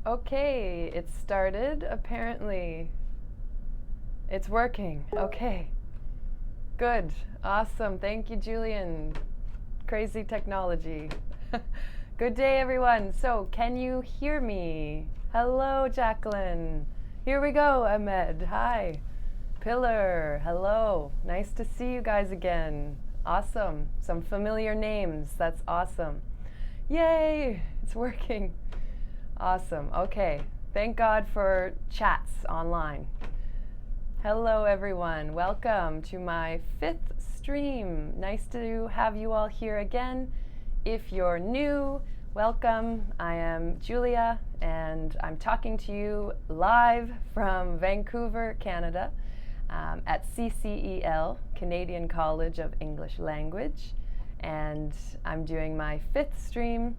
Okay, it started. Apparently, it's working. Okay, good. Awesome. Thank you, Julian. Crazy technology. Good day, everyone. So, can you hear me? Hello, Jacqueline. Here we go, Ahmed. Hi. Pillar. Hello. Nice to see you guys again. Awesome. Some familiar names. That's awesome. Yay! It's working. Awesome. Okay. Thank God for chats online. Hello, everyone. Welcome to my 5th stream. Nice to have you all here again. If you're new, welcome. I am Julia, and I'm talking to you live from Vancouver, Canada, at CCEL, Canadian College of English Language, and I'm doing my 5th stream.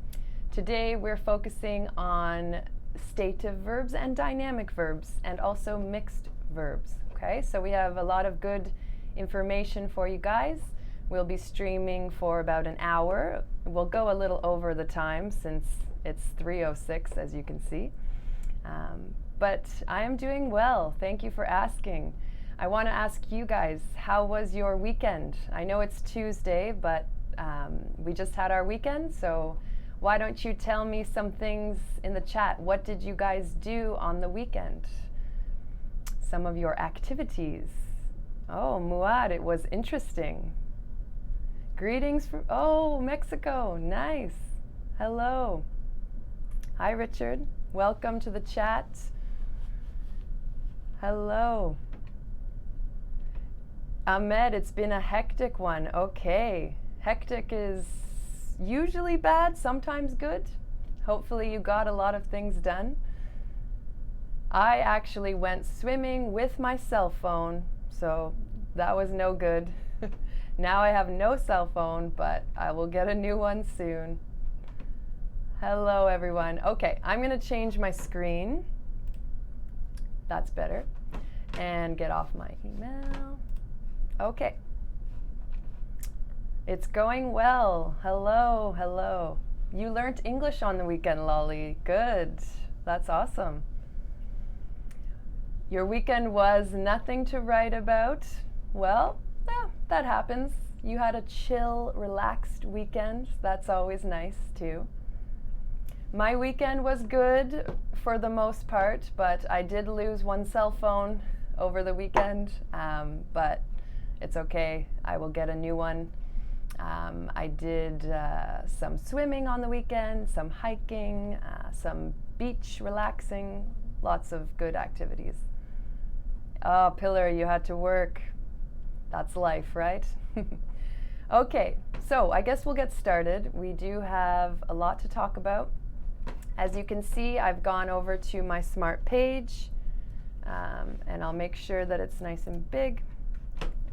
Today we're focusing on stative verbs and dynamic verbs, and also mixed verbs. Okay, so we have a lot of good information for you guys. We'll be streaming for about an hour. We'll go a little over the time since it's 3:06, as you can see. But I am doing well. Thank you for asking. I want to ask you guys, how was your weekend? I know it's Tuesday, but we just had our weekend, so why don't you tell me some things in the chat? What did you guys do on the weekend? Some of your activities. Oh, Muad, it was interesting. Greetings from, oh, Mexico. Nice. Hello. Hi, Richard. Welcome to the chat. Hello. Ahmed, it's been a hectic one. Okay. Hectic is usually bad, sometimes good. Hopefully you got a lot of things done. I actually went swimming with my cell phone, so that was no good. Now I have no cell phone, but I will get a new one soon. Hello, everyone. Okay, I'm going to change my screen. That's better. And get off my email. Okay. It's going well. Hello, hello. You learned English on the weekend, Lolly. Good. That's awesome. Your weekend was nothing to write about. Well, yeah, that happens. You had a chill, relaxed weekend. That's always nice, too. My weekend was good for the most part, but I did lose one cell phone over the weekend. But it's okay. I will get a new one. I did some swimming on the weekend, some hiking, some beach relaxing, lots of good activities. Oh, Pillar, you had to work. That's life, right? Okay, so I guess we'll get started. We do have a lot to talk about. As you can see, I've gone over to my Smrt page, and I'll make sure that it's nice and big.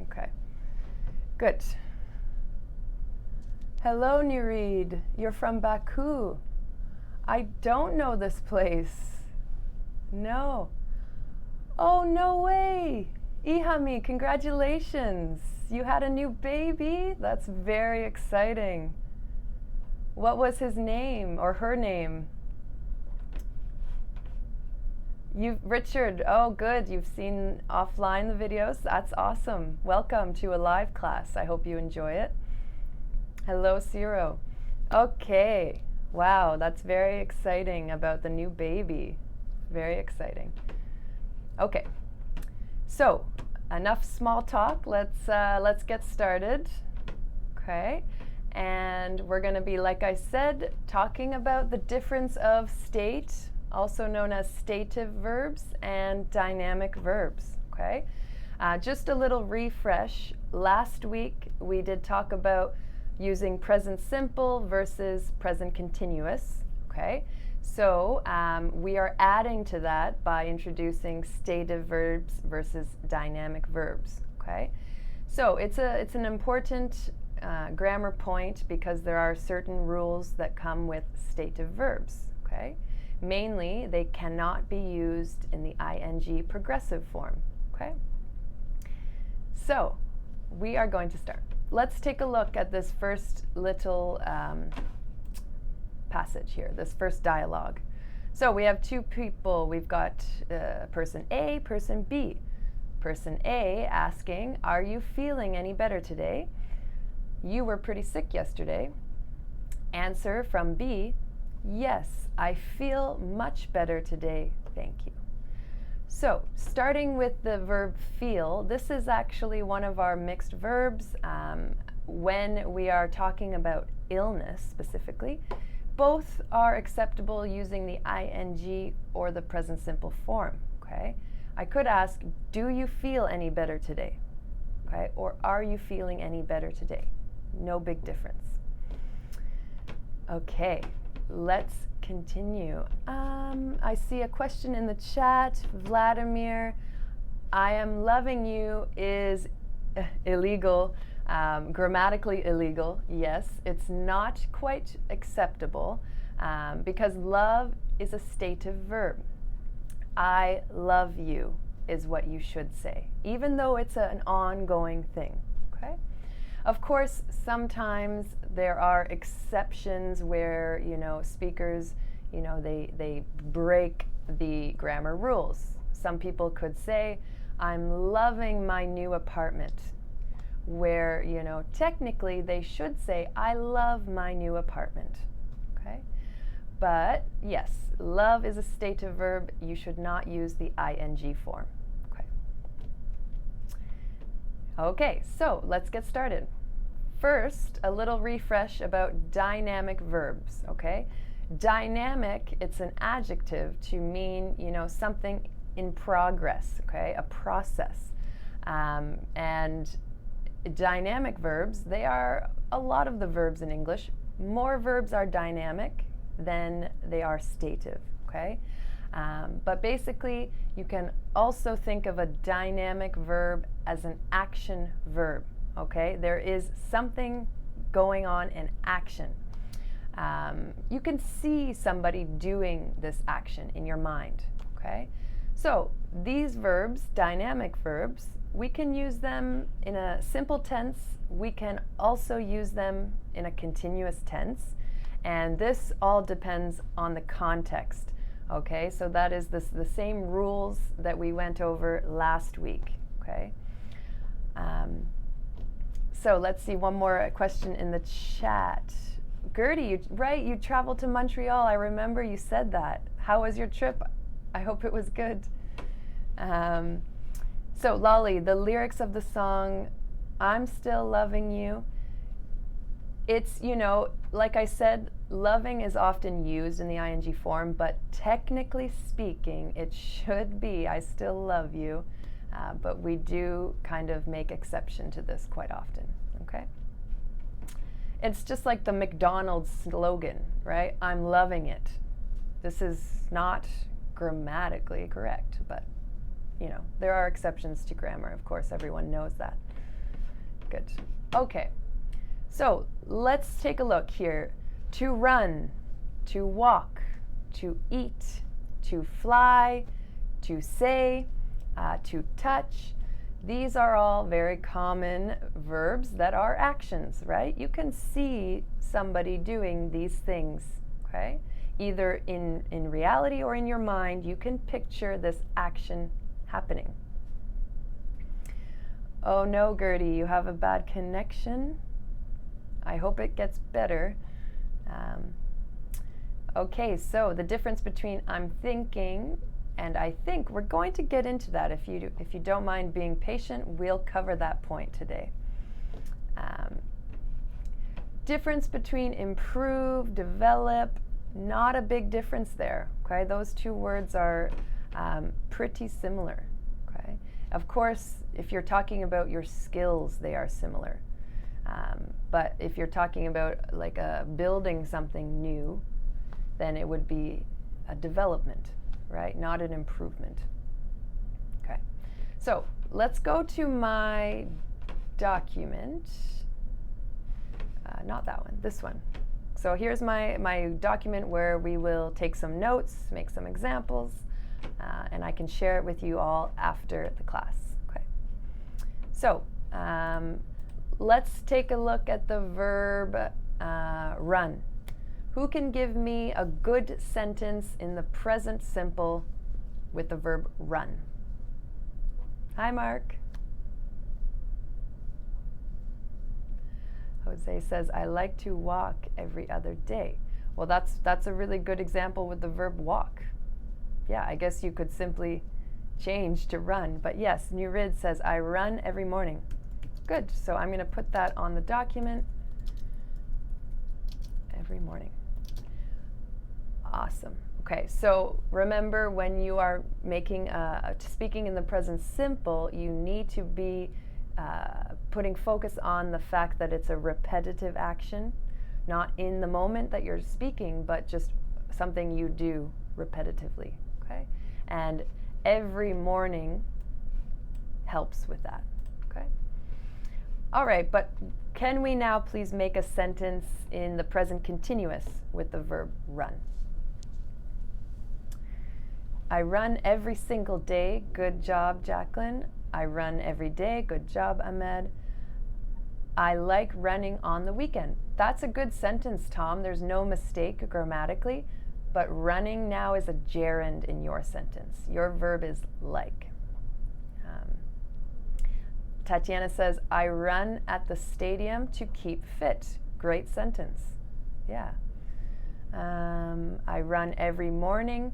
Okay, good. Hello, Nureed. You're from Baku. I don't know this place. No. Oh, no way. Ihami, congratulations. You had a new baby? That's very exciting. What was his name or her name? Richard, oh good. You've seen offline the videos. That's awesome. Welcome to a live class. I hope you enjoy it. Hello, Ciro. Okay. Wow, that's very exciting about the new baby. Very exciting. Okay. So, enough small talk. Let's get started. Okay. And we're going to be, like I said, talking about the difference of state, also known as stative verbs, and dynamic verbs. Okay. Just a little refresh. Last week we did talk about using present simple versus present continuous, okay? So we are adding to that by introducing stative verbs versus dynamic verbs, okay? So it's an important grammar point because there are certain rules that come with stative verbs, okay? Mainly, they cannot be used in the ing progressive form, okay? So we are going to start. Let's take a look at this first little passage here, this first dialogue. So we have two people. We've got person A, person B. Person A asking, are you feeling any better today? You were pretty sick yesterday. Answer from B, yes, I feel much better today, thank you. So, starting with the verb feel, this is actually one of our mixed verbs when we are talking about illness specifically. Both are acceptable using the ing or the present simple form, okay? I could ask, do you feel any better today? Okay, or are you feeling any better today? No big difference. Okay, let's continue. I see a question in the chat. Vladimir, I am loving you is illegal, grammatically illegal. Yes, it's not quite acceptable because love is a stative verb. I love you is what you should say, even though it's an ongoing thing, okay? Of course, sometimes there are exceptions where, speakers, they break the grammar rules. Some people could say, I'm loving my new apartment, where, technically they should say, I love my new apartment, okay? But yes, love is a stative verb. You should not use the ing form. Okay, so let's get started. First, a little refresh about dynamic verbs, okay? Dynamic, it's an adjective to mean, something in progress, okay? A process. And dynamic verbs, they are a lot of the verbs in English. More verbs are dynamic than they are stative, okay? But basically, you can also think of a dynamic verb as an action verb, okay? There is something going on in action. You can see somebody doing this action in your mind, okay? So these verbs, dynamic verbs, we can use them in a simple tense. We can also use them in a continuous tense. And this all depends on the context. Okay, so that is the same rules that we went over last week, okay? So let's see, one more question in the chat. Gertie, you traveled to Montreal. I remember you said that. How was your trip? I hope it was good. So Lolly, the lyrics of the song, I'm Still Loving You, it's, like I said, loving is often used in the ing form, but technically speaking, it should be I still love you, but we do kind of make exception to this quite often, okay? It's just like the McDonald's slogan, right? I'm loving it. This is not grammatically correct, but, there are exceptions to grammar, of course, everyone knows that. Good. Okay. So let's take a look here. To run, to walk, to eat, to fly, to say, to touch. These are all very common verbs that are actions, right? You can see somebody doing these things, okay? Either in reality or in your mind, you can picture this action happening. Oh no, Gertie, you have a bad connection. I hope it gets better. Okay, so the difference between I'm thinking and I think, we're going to get into that. If you don't mind being patient, we'll cover that point today. Difference between improve, develop, not a big difference there, okay? Those two words are pretty similar, okay? Of course, if you're talking about your skills, they are similar. But if you're talking about like building something new, then it would be a development, right? Not an improvement. Okay. So let's go to my document. Not that one, this one. So here's my document where we will take some notes, make some examples, and I can share it with you all after the class. Okay. So let's take a look at the verb run. Who can give me a good sentence in the present simple with the verb run? Hi, Mark. Jose says, I like to walk every other day. Well, that's a really good example with the verb walk. Yeah, I guess you could simply change to run. But yes, Nurid says, I run every morning. Good. So I'm going to put that on the document. Every morning. Awesome. Okay, so remember when you are making speaking in the present simple, you need to be putting focus on the fact that it's a repetitive action, not in the moment that you're speaking, but just something you do repetitively. Okay, and every morning helps with that. Okay. All right, but can we now please make a sentence in the present continuous with the verb run? I run every single day. Good job, Jacqueline. I run every day. Good job, Ahmed. I like running on the weekend. That's a good sentence, Tom. There's no mistake grammatically, but running now is a gerund in your sentence. Your verb is like. Tatiana says, I run at the stadium to keep fit. Great sentence. Yeah. I run every morning.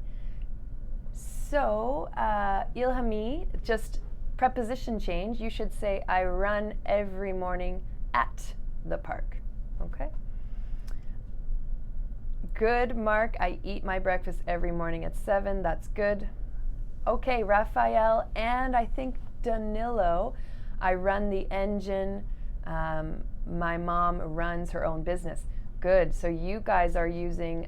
So, Ilhami, just preposition change. You should say, I run every morning at the park. Okay? Good, Mark. I eat my breakfast every morning at 7. That's good. Okay, Raphael and I think Danilo. I run the engine. My mom runs her own business. Good. So you guys are using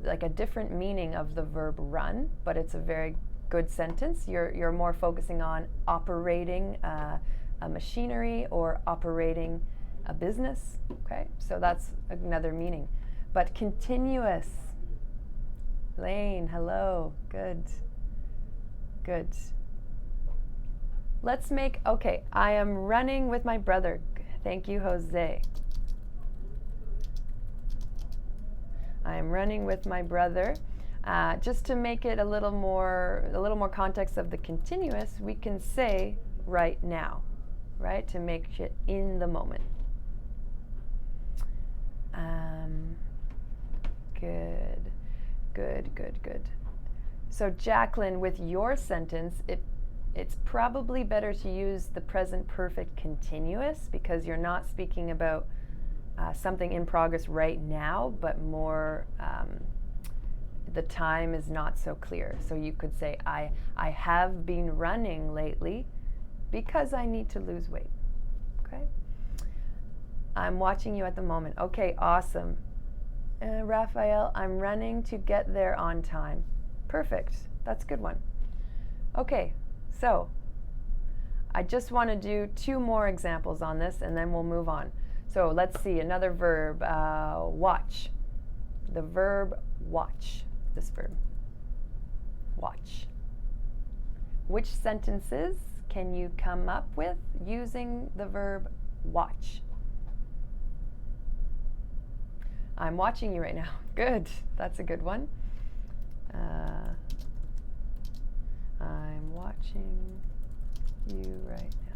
like a different meaning of the verb run, but it's a very good sentence. You're more focusing on operating a machinery or operating a business. Okay. So that's another meaning. But continuous. Lane, hello. Good. Good. Let's make, okay, I am running with my brother. Thank you, Jose. I am running with my brother. Just to make it a little more context of the continuous, we can say right now, right? To make it in the moment. Good, good, good, good. So Jacqueline, with your sentence, it's probably better to use the present perfect continuous because you're not speaking about something in progress right now, but more the time is not so clear. So you could say, I have been running lately because I need to lose weight. Okay? I'm watching you at the moment. Okay, awesome. Raphael, I'm running to get there on time. Perfect. That's a good one. Okay, so I just want to do 2 more examples on this and then we'll move on. So let's see, another verb, watch. The verb watch, this verb, watch. Which sentences can you come up with using the verb watch? I'm watching you right now. Good, that's a good one. I'm watching you right now.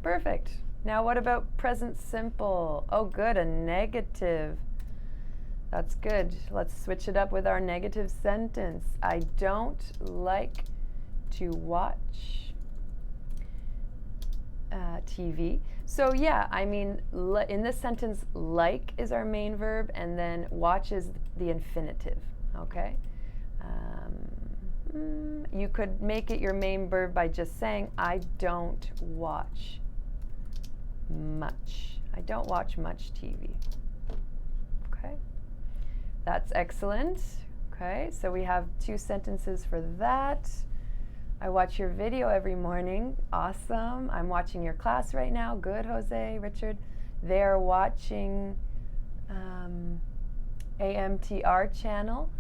Perfect. Now what about present simple? Oh good, a negative. That's good. Let's switch it up with our negative sentence. I don't like to watch TV. So yeah, I mean, in this sentence, like is our main verb, and then watch is the infinitive, okay? You could make it your main verb by just saying, I don't watch much. I don't watch much TV. Okay, that's excellent. Okay, so we have 2 sentences for that. I watch your video every morning. Awesome. I'm watching your class right now. Good, Jose, Richard. They're watching AMTR channel.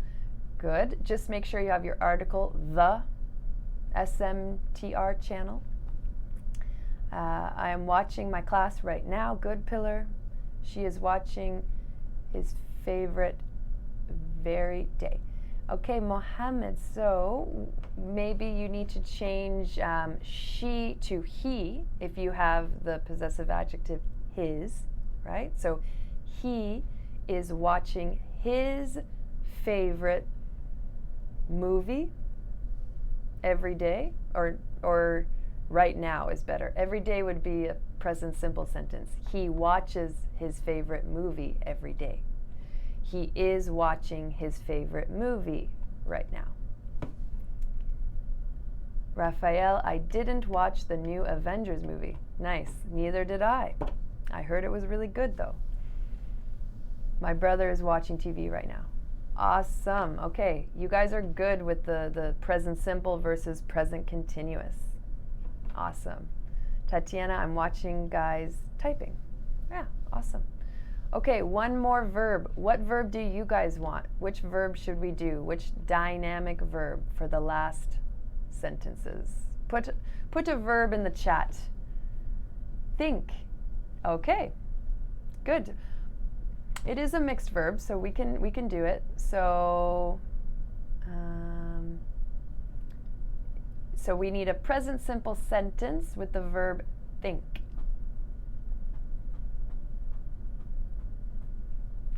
Good. Just make sure you have your article, the SMTR channel. I am watching my class right now. Good, Pillar. She is watching his favorite very day. Okay, Mohammed, so maybe you need to change she to he if you have the possessive adjective his, right? So he is watching his favorite movie every day, or right now is better. Every day would be a present simple sentence. He watches his favorite movie every day. He is watching his favorite movie right now. Raphael, I didn't watch the new Avengers movie. Nice. Neither did I. I heard it was really good though. My brother is watching TV right now. Awesome. Okay, you guys are good with the present simple versus present continuous. Awesome. Tatiana, I'm watching guys typing. Yeah, awesome. Okay, one more verb. What verb do you guys want? Which verb should we do? Which dynamic verb for the last sentences? Put a verb in the chat. Think. Okay, good. It is a mixed verb, so we can do it. So we need a present simple sentence with the verb think.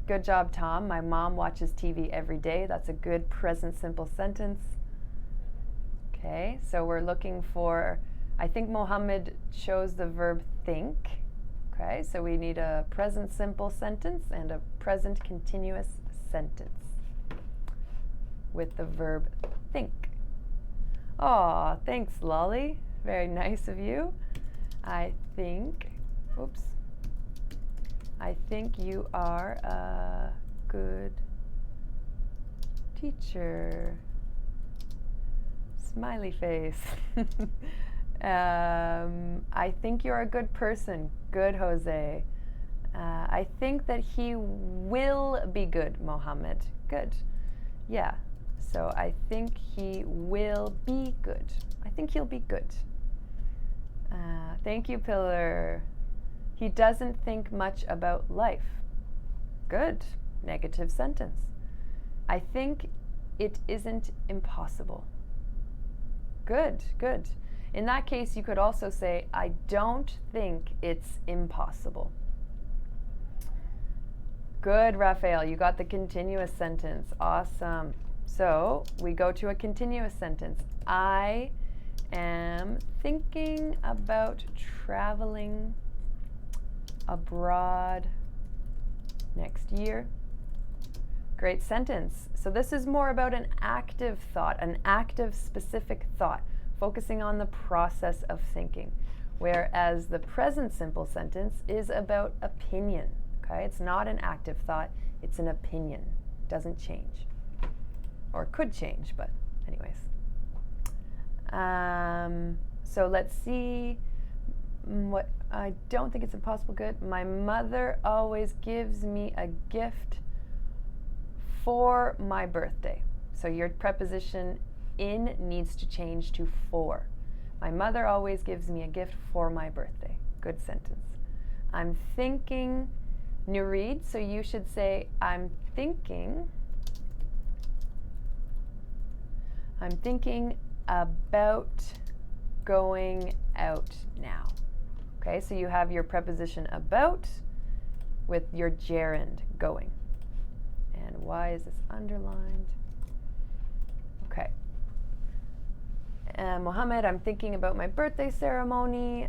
Good job, Tom. My mom watches TV every day. That's a good present simple sentence. Okay, so we're looking for, I think Mohammed chose the verb think. Okay, so we need a present simple sentence and a present continuous sentence with the verb think. Aw, thanks, Lolly. Very nice of you. I think you are a good teacher. Smiley face. I think you're a good person. Good, Jose. I think that he will be good, Mohammed. Good. Yeah. So I think he will be good. I think he'll be good. Thank you, Pillar. He doesn't think much about life. Good. Negative sentence. I think it isn't impossible. Good, good. In that case, you could also say, I don't think it's impossible. Good, Raphael. You got the continuous sentence. Awesome. So we go to a continuous sentence. I am thinking about traveling abroad next year. Great sentence. So this is more about an active thought, an active specific thought, focusing on the process of thinking. Whereas the present simple sentence is about opinion. Okay? It's not an active thought, it's an opinion. It doesn't change. Or could change, but anyways. So let's see what I don't think it's impossible good. My mother always gives me a gift for my birthday. So your preposition in needs to change to for. My mother always gives me a gift for my birthday. Good sentence. I'm thinking, Nureed, so you should say, I'm thinking about going out now. Okay, so you have your preposition about with your gerund, going. And why is this underlined? Okay. Mohammed, I'm thinking about my birthday ceremony.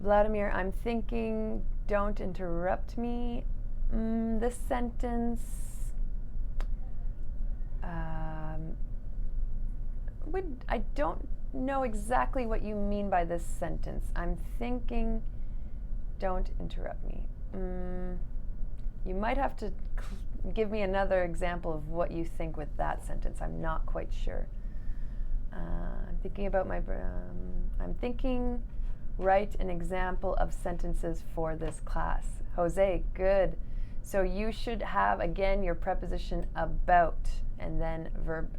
Vladimir, I'm thinking, don't interrupt me. This sentence, I don't know exactly what you mean by this sentence. I'm thinking, don't interrupt me. You might have to give me another example of what you think with that sentence. I'm not quite sure. I'm thinking about I'm thinking, write an example of sentences for this class. Jose, good. So you should have, again, your preposition about, and then verb,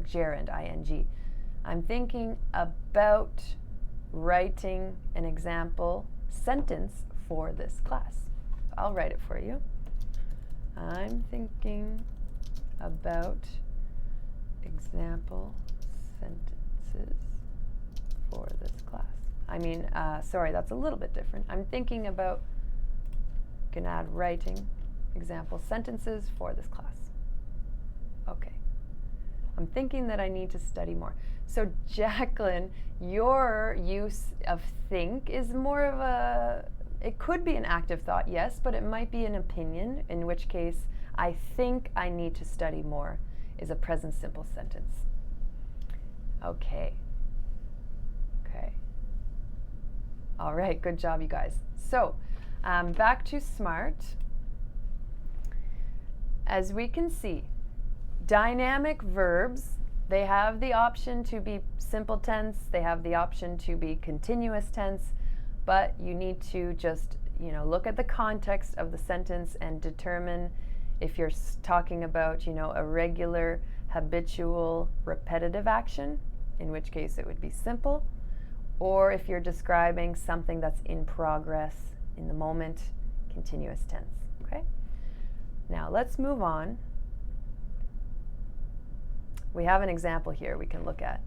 gerund, ing. I'm thinking about writing an example sentence for this class. I'll write it for you. I'm thinking about example sentences for this class. I mean, sorry, that's a little bit different. I'm thinking about, you can add writing example sentences for this class. Okay. I'm thinking that I need to study more. So Jacqueline, your use of think is more of a, it could be an active thought, yes, but it might be an opinion, in which case, I think I need to study more is a present simple sentence. Okay. Okay. All right, good job, you guys. So, back to Smrt. As we can see, dynamic verbs, they have the option to be simple tense, they have the option to be continuous tense, but you need to just, look at the context of the sentence and determine if you're talking about, a regular, habitual, repetitive action, in which case it would be simple, or if you're describing something that's in progress, in the moment, continuous tense, okay? Now let's move on. We have an example here we can look at.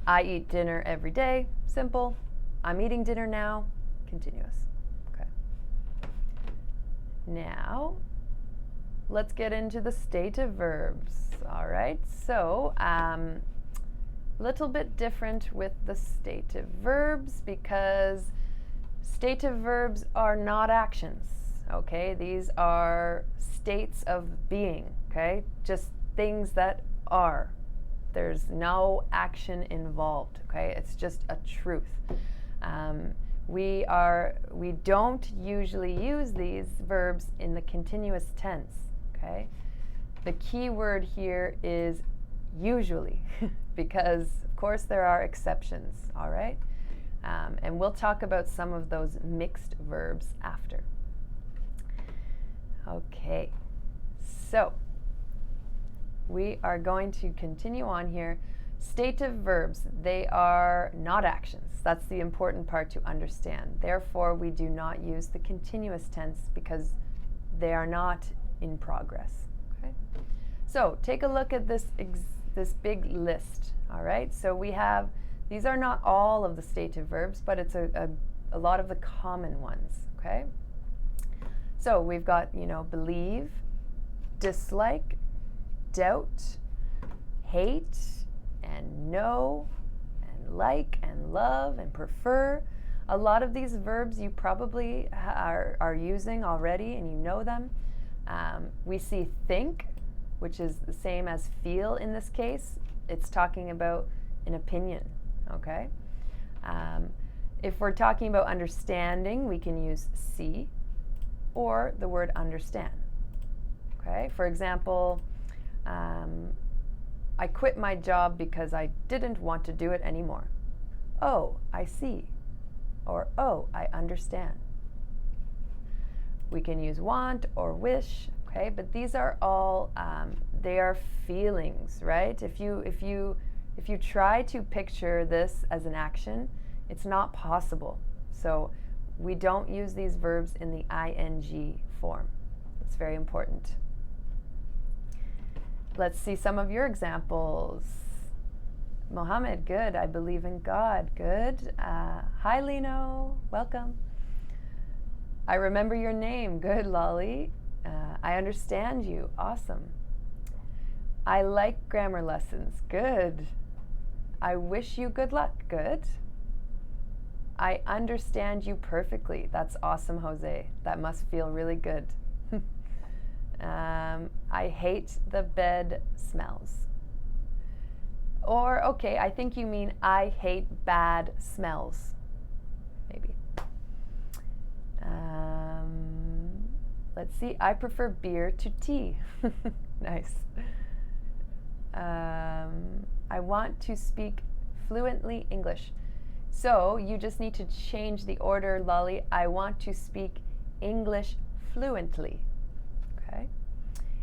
I eat dinner every day, simple. I'm eating dinner now, continuous. Okay. Now, let's get into the stative verbs. All right, so little bit different with the stative verbs because stative verbs are not actions, okay? These are states of being, okay? Just things that are. There's no action involved, okay? It's just a truth. We don't usually use these verbs in the continuous tense, okay? The key word here is usually, because of course there are exceptions, all right? And we'll talk about some of those mixed verbs after. Okay, so we are going to continue on here. Stative verbs, they are not actions. That's the important part to understand. Therefore, we do not use the continuous tense because they are not in progress. Okay? So take a look at this big list. All right, so we have, these are not all of the stative verbs, but it's a lot of the common ones. Okay, so we've got, believe, dislike, doubt, hate, and know, and like, and love, and prefer. A lot of these verbs you probably are using already, and you know them. We see think, which is the same as feel in this case. It's talking about an opinion, okay? If we're talking about understanding, we can use see or the word understand, okay? For example, I quit my job because I didn't want to do it anymore. Oh, I see. Or, oh, I understand. We can use want or wish, okay? But these are all, they are feelings, right? If you try to picture this as an action, it's not possible. So we don't use these verbs in the ing form. It's very important. Let's see some of your examples. Mohammed, good. I believe in God, good. Hi, Lino, welcome. I remember your name, good, Lolly. I understand you, awesome. I like grammar lessons, good. I wish you good luck, good. I understand you perfectly, that's awesome, Jose. That must feel really good. I hate the bed smells. Or, okay, I think you mean I hate bad smells, maybe. Let's see, I prefer beer to tea. Nice. I want to speak fluently English. So you just need to change the order, Lolly. I want to speak English fluently. Okay?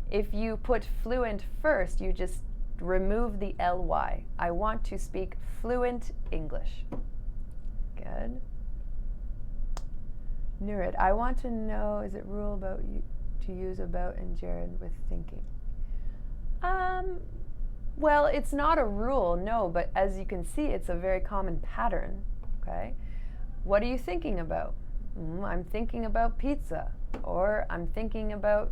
If you put fluent first, you just remove the ly. I want to speak fluent English. Good. Nurid, I want to know, is it rule about to use about and Jared with thinking? Well, it's not a rule, no, but as you can see, it's a very common pattern, okay? What are you thinking about? I'm thinking about pizza, or I'm thinking about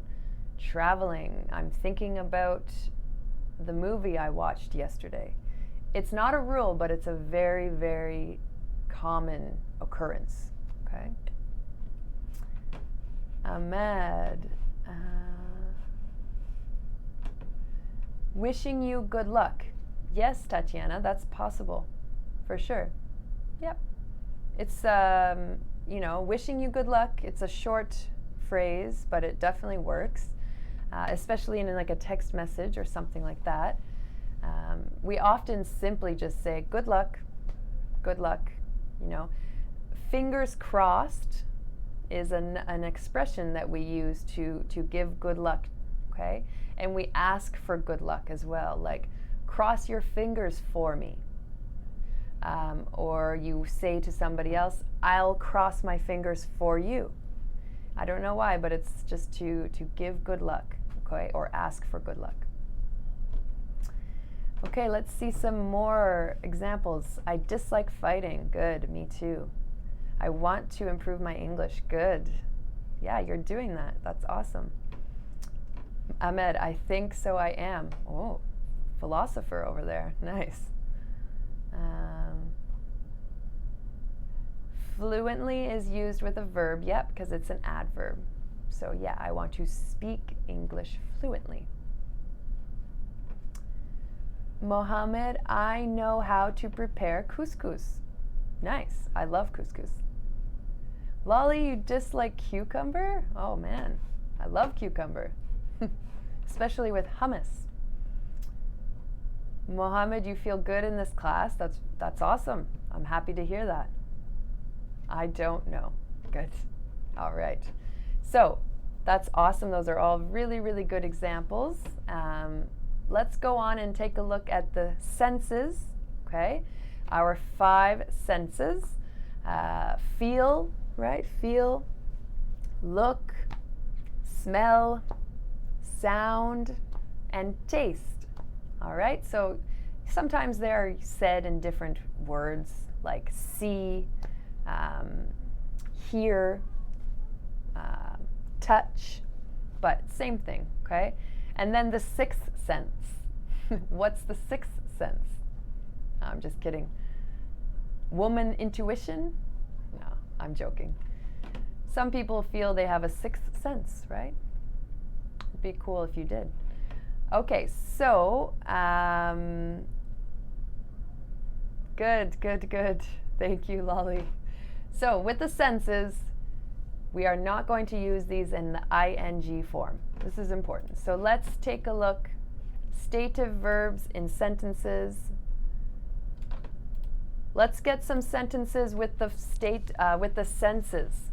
traveling. I'm thinking about the movie I watched yesterday. It's not a rule, but it's a very, very common occurrence, okay? Ahmed, wishing you good luck. Yes, Tatiana, that's possible, for sure. Yep. It's, wishing you good luck. It's a short phrase, but it definitely works, especially in like a text message or something like that. We often simply just say, good luck, good luck, Fingers crossed is an expression that we use to give good luck, okay? And we ask for good luck as well, like, cross your fingers for me. Or you say to somebody else, I'll cross my fingers for you. I don't know why, but it's just to give good luck, okay? Or ask for good luck. Okay, let's see some more examples. I dislike fighting. Good, me too. I want to improve my English. Good. Yeah, you're doing that. That's awesome. Ahmed, I think so I am. Oh, philosopher over there. Nice. Fluently is used with a verb, yep, because it's an adverb. So yeah, I want to speak English fluently. Mohammed, I know how to prepare couscous. Nice. I love couscous. Lolly, you dislike cucumber? Oh man, I love cucumber. Especially with hummus. Mohammed, you feel good in this class? That's awesome. I'm happy to hear that. I don't know. Good. All right. So that's awesome. Those are all really, really good examples. Let's go on and take a look at the senses, okay? Our 5 senses. Feel, right? Feel, look, smell, sound, and taste. All right? So sometimes they're said in different words like see, hear, touch, but same thing, okay? And then the 6th sense. What's the 6th sense? I'm just kidding. Woman intuition? No, I'm joking. Some people feel they have a 6th sense, right? It'd be cool if you did. Okay, so, good. Thank you, Lolly. So with the senses, we are not going to use these in the ing form. This is important. So let's take a look. Stative verbs in sentences. Let's get some sentences with the senses.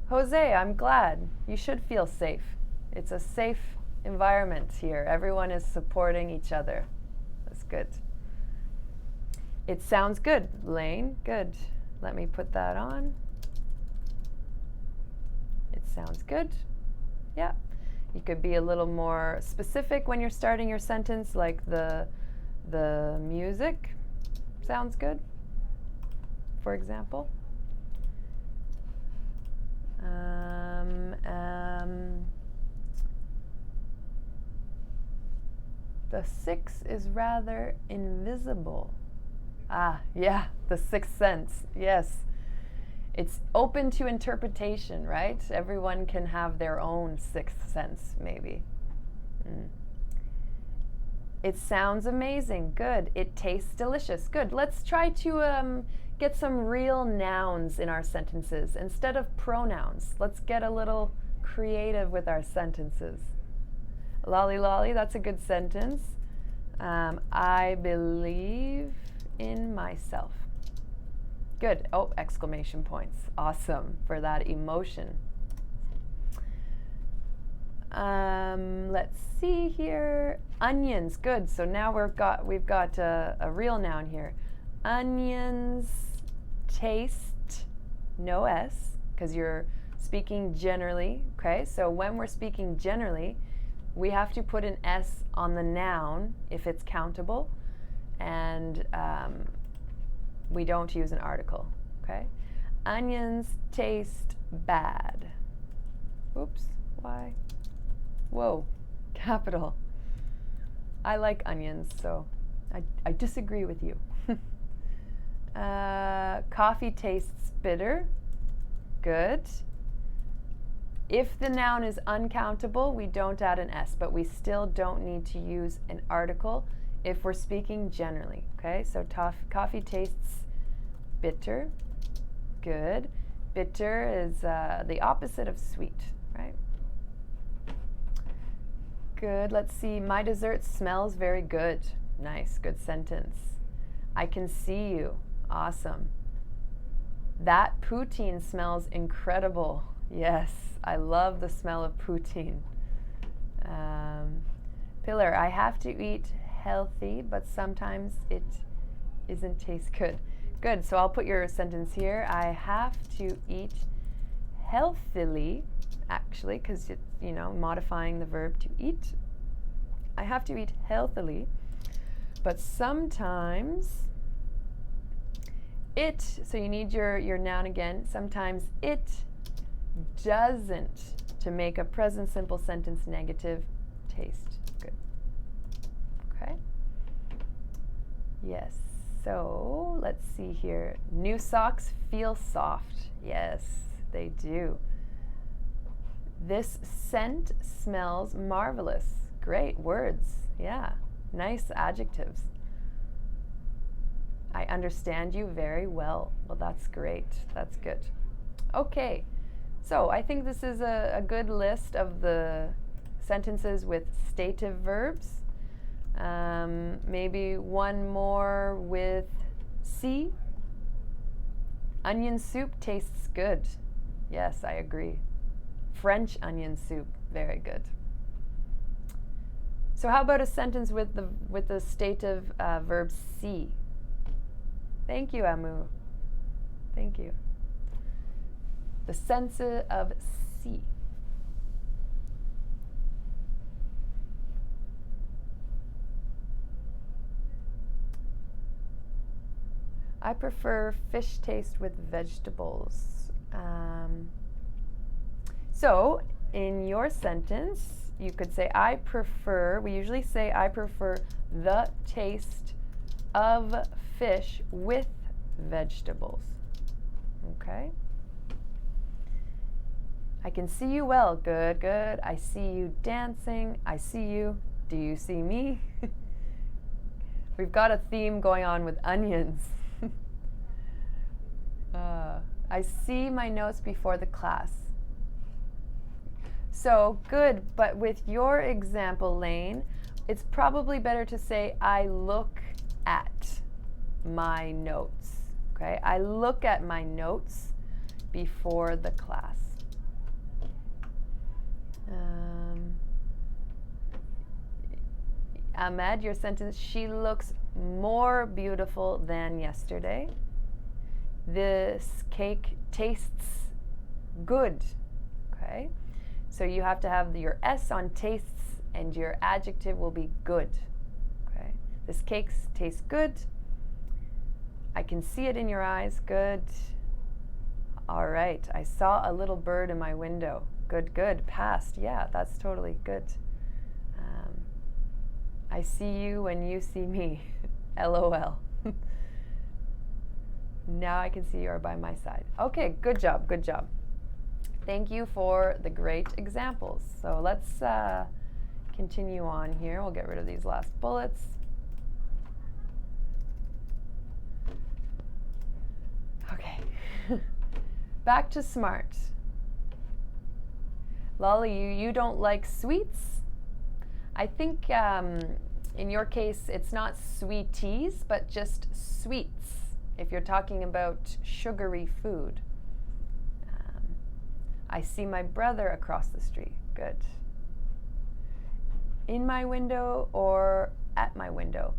Jose, I'm glad. You should feel safe. It's a safe environment here. Everyone is supporting each other. That's good. It sounds good, Lane. Good. Let me put that on. It sounds good. Yeah. You could be a little more specific when you're starting your sentence, like the music sounds good, for example. The 6 is rather invisible. Ah, yeah, the 6th sense, yes. It's open to interpretation, right? Everyone can have their own 6th sense, maybe. It sounds amazing, good. It tastes delicious, good. Let's try to get some real nouns in our sentences instead of pronouns. Let's get a little creative with our sentences. Lolly lolly, that's a good sentence. I believe in myself. Good. Oh, exclamation points. Awesome for that emotion. Let's see here. Onions. Good. So now we've got a real noun here. Onions taste, no S, because you're speaking generally, okay? So when we're speaking generally, we have to put an S on the noun if it's countable, and we don't use an article, okay? Onions taste bad. Oops, why? Whoa, capital. I like onions, so I disagree with you. Coffee tastes bitter. Good. If the noun is uncountable, we don't add an S, but we still don't need to use an article if we're speaking generally, okay? So coffee tastes bitter. Good. Bitter is the opposite of sweet, right? Good. Let's see. My dessert smells very good. Nice. Good sentence. I can see you. Awesome. That poutine smells incredible. Yes, I love the smell of poutine. Pillar, I have to eat healthy, but sometimes it isn't taste good. Good, so I'll put your sentence here. I have to eat healthily, actually, because it's, modifying the verb to eat. I have to eat healthily, but sometimes it, so you need your noun again, sometimes it doesn't, to make a present simple sentence negative, taste good. Okay? Yes, so let's see here. New socks feel soft. Yes, they do. This scent smells marvelous. Great words. Yeah, nice adjectives. I understand you very well. Well, that's great. That's good. Okay, so I think this is a good list of the sentences with stative verbs. Maybe one more with C. Onion soup tastes good. Yes, I agree. French onion soup, very good. So how about a sentence with the stative verb see? Thank you, Amu. Thank you. The sense of see. I prefer fish taste with vegetables. So in your sentence, you could say, I prefer, we usually say, I prefer the taste of fish with vegetables. Okay? I can see you well. Good, good. I see you dancing. I see you. Do you see me? We've got a theme going on with onions. I see my notes before the class. So good, but with your example, Lane, it's probably better to say, I look at my notes. Okay, I look at my notes before the class. Ahmed, your sentence, she looks more beautiful than yesterday. This cake tastes good. Okay, so you have to have your S on tastes and your adjective will be good. Okay, this cake tastes good. I can see it in your eyes. Good. All right, I saw a little bird in my window. Good, good. Past. Yeah, that's totally good. I see you when you see me. LOL. Now I can see you are by my side. Okay, good job, good job. Thank you for the great examples. So let's continue on here. We'll get rid of these last bullets. Okay. Back to Smrt. Lolly, you don't like sweets? I think in your case it's not sweeties, but just sweets, if you're talking about sugary food. I see my brother across the street. Good. In my window or at my window?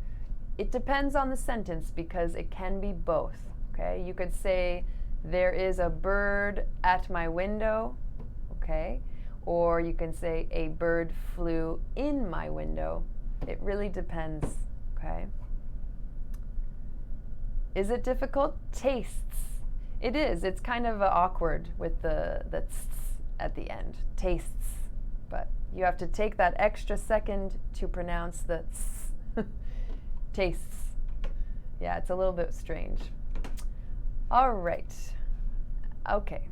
It depends on the sentence because it can be both. Okay, you could say there is a bird at my window, okay? Or you can say, a bird flew in my window. It really depends, okay? Is it difficult? Tastes. It is. It's kind of awkward with the tss at the end. Tastes. But you have to take that extra second to pronounce the tss. Tastes. Yeah, it's a little bit strange. All right. Okay.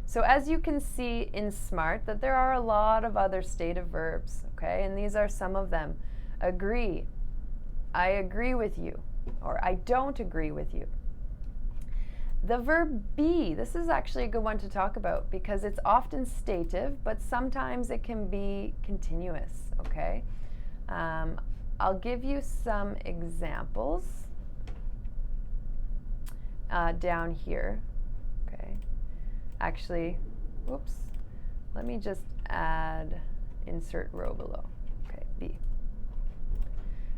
So as you can see in Smrt that there are a lot of other stative verbs, okay? And these are some of them. Agree. I agree with you. Or I don't agree with you. The verb be, this is actually a good one to talk about because it's often stative, but sometimes it can be continuous, okay? I'll give you some examples down here, okay? Actually, whoops, let me just add insert row below, okay, be.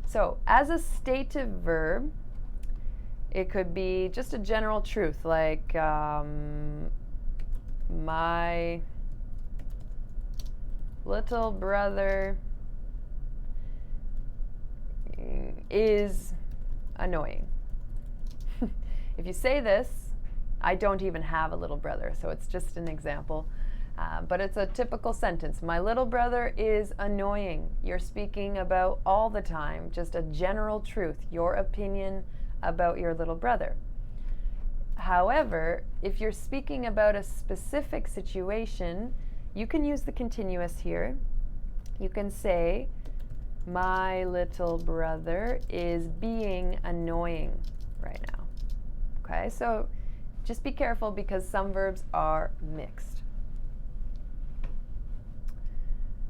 So as a stative verb, it could be just a general truth like my little brother is annoying. If you say this, I don't even have a little brother, so it's just an example. But it's a typical sentence. My little brother is annoying. You're speaking about all the time, just a general truth, your opinion about your little brother. However, if you're speaking about a specific situation, you can use the continuous here. You can say, my little brother is being annoying right now. Okay, so just be careful because some verbs are mixed.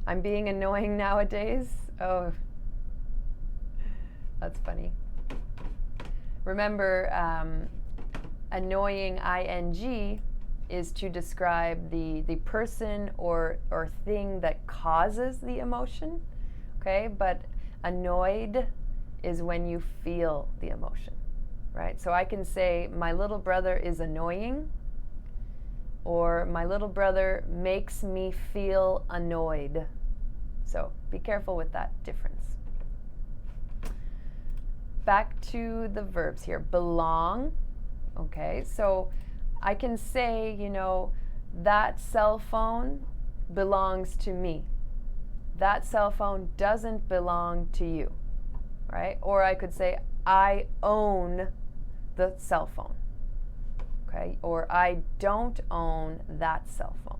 I'm being annoying nowadays. Oh, that's funny. Remember, annoying ing is to describe the person or thing that causes the emotion, okay? But annoyed is when you feel the emotion, right? So I can say, my little brother is annoying, or my little brother makes me feel annoyed. So be careful with that difference. Back to the verbs here. Belong, okay, so I can say, you know, that cell phone belongs to me. That cell phone doesn't belong to you, right? Or I could say, I own the cell phone, okay? Or I don't own that cell phone.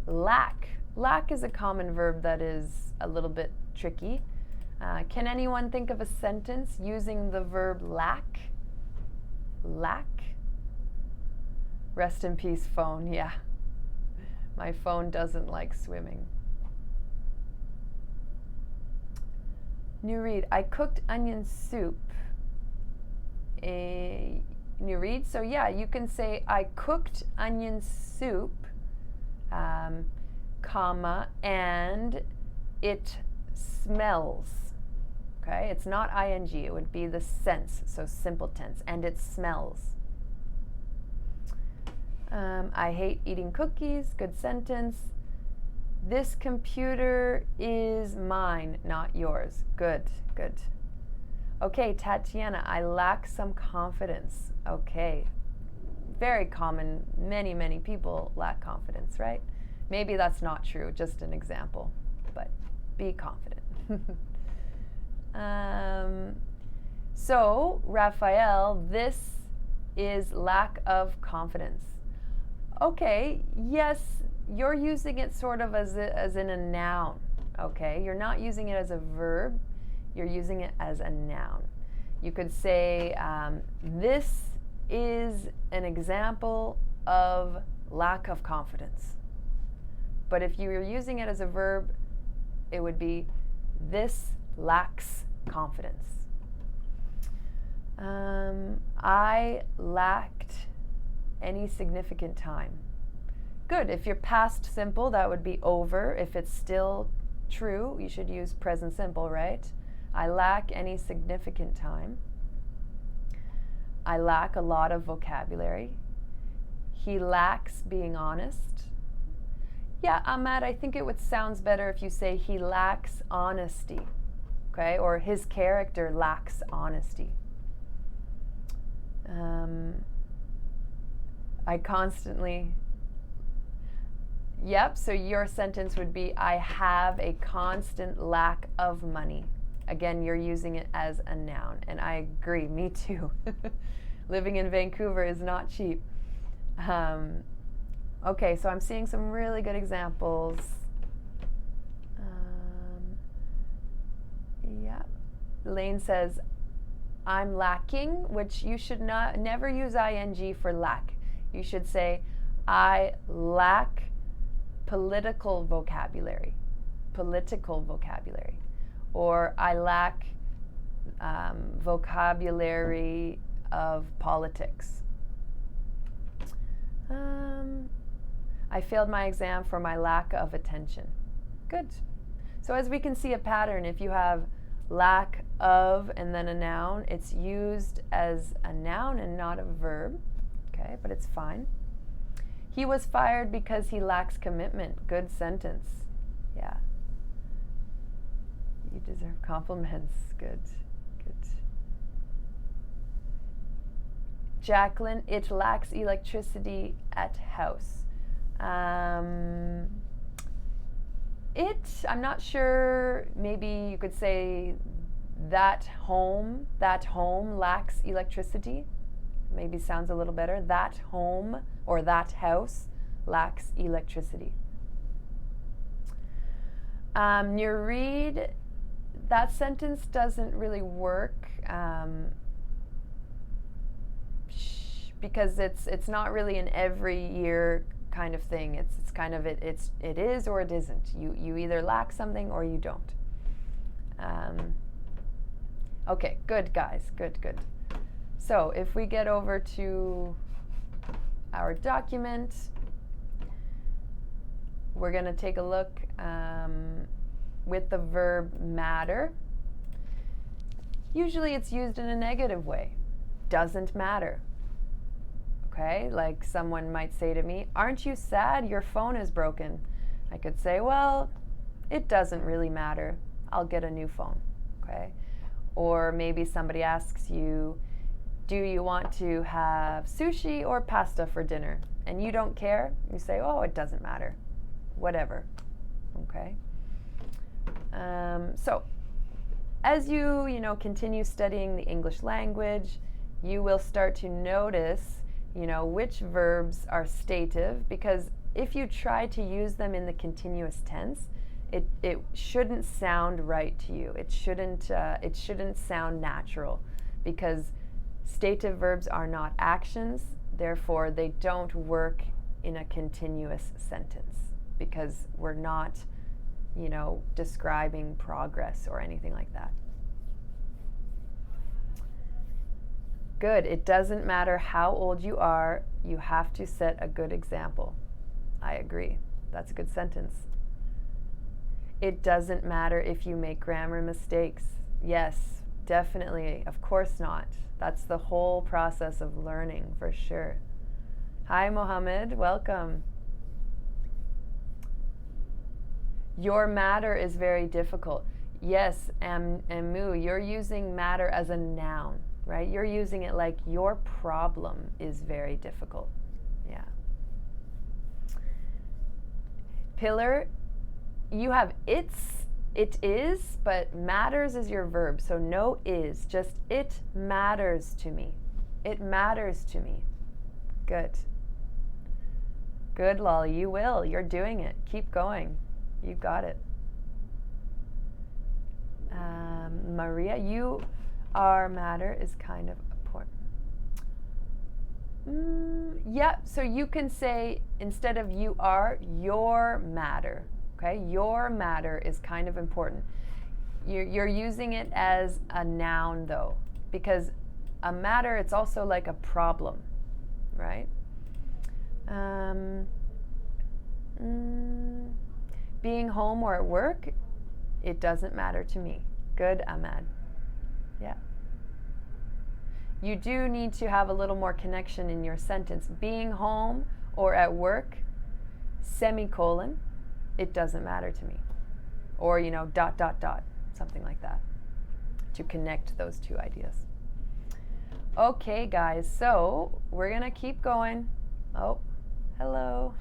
Lack. Lack is a common verb that is a little bit tricky. Can anyone think of a sentence using the verb lack? Lack? Rest in peace, phone. Yeah. My phone doesn't like swimming. New read. I cooked onion soup. New read. So yeah, you can say I cooked onion soup, comma, and it smells. Okay, it's not ing, it would be the sense, so simple tense, and it smells. I hate eating cookies, good sentence. This computer is mine, not yours. Good, good. Okay, Tatiana, I lack some confidence. Okay, very common, many people lack confidence, right? Maybe that's not true, just an example, but be confident. So, Raphael, this is lack of confidence. Okay, yes, you're using it sort of as in a noun, okay? You're not using it as a verb, you're using it as a noun. You could say, this is an example of lack of confidence. But if you were using it as a verb, it would be, this lacks confidence. I lacked any significant time. Good. If you're past simple, that would be over. If it's still true, you should use present simple, right? I lack any significant time. I lack a lot of vocabulary. He lacks being honest. Yeah, Ahmad, I think it sounds better if you say he lacks honesty, okay? Or his character lacks honesty. I constantly, yep, so your sentence would be, I have a constant lack of money. Again, you're using it as a noun, and I agree, me too. Living in Vancouver is not cheap. Okay, so I'm seeing some really good examples. Yeah. Lane says, I'm lacking, which you should never use ing for lack. You should say, I lack political vocabulary. Political vocabulary. Or I lack vocabulary of politics. I failed my exam for my lack of attention. Good. So as we can see a pattern, if you have lack of and then a noun, it's used as a noun and not a verb. Okay, but it's fine. He was fired because he lacks commitment. Good sentence. Yeah. You deserve compliments. Good. Good. Jacqueline, it lacks electricity at house. I'm not sure, maybe you could say that home lacks electricity. Maybe sounds a little better. That home or that house lacks electricity. Nureed, that sentence doesn't really work because it's not really an every year kind of thing. It's kind of it is or it isn't. You either lack something or you don't. Okay, good guys, good. So if we get over to our document, we're going to take a look with the verb matter. Usually it's used in a negative way. Doesn't matter. Okay, like someone might say to me, aren't you sad your phone is broken? I could say, well, it doesn't really matter. I'll get a new phone. Okay. Or maybe somebody asks you, do you want to have sushi or pasta for dinner? And you don't care. You say, oh, it doesn't matter. Whatever. Okay. So as you continue studying the English language, you will start to notice which verbs are stative, because if you try to use them in the continuous tense, it shouldn't sound right to you. It shouldn't sound natural, because stative verbs are not actions, therefore they don't work in a continuous sentence, because we're not, describing progress or anything like that. Good. It doesn't matter how old you are, you have to set a good example. I agree. That's a good sentence. It doesn't matter if you make grammar mistakes. Yes, definitely. Of course not. That's the whole process of learning, for sure. Hi, Mohammed. Welcome. Your matter is very difficult. Yes, Amu, you're using matter as a noun, right? You're using it like your problem is very difficult. Yeah. Pillar, you have it is, but matters is your verb. So no is, just it matters to me. It matters to me. Good. Good, Lolly. You will. You're doing it. Keep going. You got it. Maria, our matter is kind of important. Yeah, so you can say, instead of you are, your matter. Okay, your matter is kind of important. You're using it as a noun, though, because a matter, it's also like a problem, right? Being home or at work, it doesn't matter to me. Good, Ahmad. Yeah. you do need to have a little more connection in your sentence. Being home or at work, semicolon, it doesn't matter to me. Or, dot, dot, dot, something like that, to connect those two ideas. Okay, guys, so we're going to keep going. Oh, hello.